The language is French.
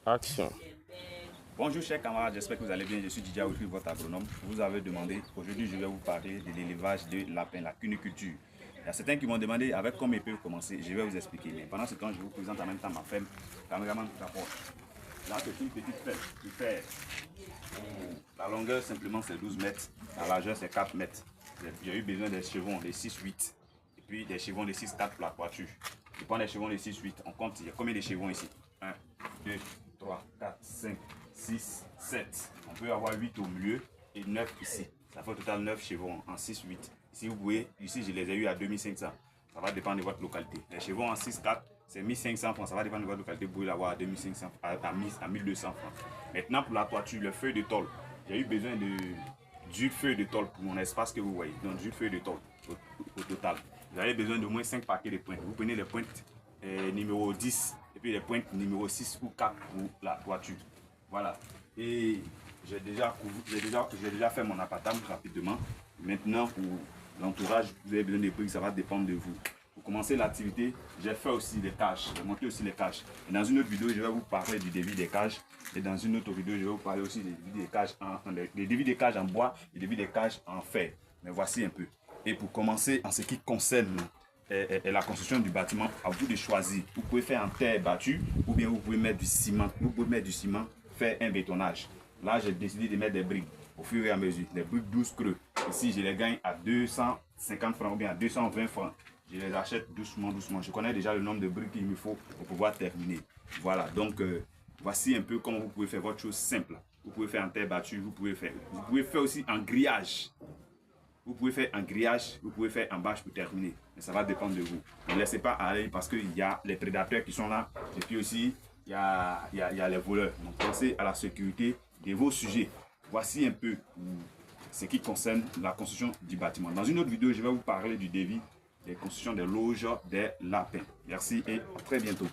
Action. Bonjour chers camarades, j'espère que vous allez bien. Je suis Didier Aoutri, votre agronome. Vous avez demandé, aujourd'hui je vais vous parler de l'élevage de lapins, la cuniculture. Il y a certains qui m'ont demandé avec combien ils peuvent commencer. Je vais vous expliquer. Mais pendant ce temps, je vous présente en même temps ma ferme. Caméraman, rapport. Là, c'est une petite ferme qui fait. La longueur simplement c'est 12 mètres, la largeur c'est 4 mètres. J'ai eu besoin des chevrons de 6-8 et puis des chevrons de 6-4 pour la toiture. Je prends des chevrons de 6-8, on compte, il y a combien de chevrons ici? 1, 2, 3, 4, 5, 6, 7. On peut avoir 8 au milieu et 9 ici. Ça fait au total 9 chevrons en 6-8. Ici vous voyez, ici je les ai eu à 2500. Ça va dépendre de votre localité. Les chevrons en 6-4, c'est 1500 francs. Ça va dépendre de votre localité. Vous pouvez l'avoir à 2500, à 1200 francs. Maintenant, pour la toiture, le feuille de tôle. J'ai eu besoin d'une feuille de tôle pour mon espace que vous voyez. Donc, d'une feuille de tôle au total. Vous avez besoin d'au moins 5 paquets de pointes. Vous prenez les pointes numéro 10 et puis les pointes numéro 6 ou 4 pour la toiture. Voilà. Et j'ai déjà fait mon appartement rapidement. Maintenant, pour l'entourage, vous avez besoin des briques, ça va dépendre de vous. Pour commencer l'activité, j'ai fait aussi les cages, j'ai monté aussi les cages. Et dans une autre vidéo, je vais vous parler du débit des cages. Et dans une autre vidéo, je vais vous parler aussi des débits des cages en bois et des débits des cages en fer. Mais voici un peu. Et pour commencer, en ce qui concerne la construction du bâtiment, à vous de choisir. Vous pouvez faire en terre battue ou bien vous pouvez mettre du ciment. Vous pouvez mettre du ciment, faire un bétonnage. Là, j'ai décidé de mettre des briques au fur et à mesure. Des briques 12 creux. Ici, je les gagne à 250 francs ou bien à 220 francs. Je les achète doucement, doucement. Je connais déjà le nombre de briques qu'il me faut pour pouvoir terminer. Voilà, donc voici un peu comment vous pouvez faire votre chose simple. Vous pouvez faire en terre battue, vous pouvez faire aussi en grillage. Vous pouvez faire en grillage, vous pouvez faire en bâche pour terminer. Mais ça va dépendre de vous. Ne laissez pas aller parce qu'il y a les prédateurs qui sont là. Et puis aussi, il y a les voleurs. Donc pensez à la sécurité de vos sujets. Voici un peu ce qui concerne la construction du bâtiment. Dans une autre vidéo, je vais vous parler du devis des constructions des loges des lapins. Merci et à très bientôt.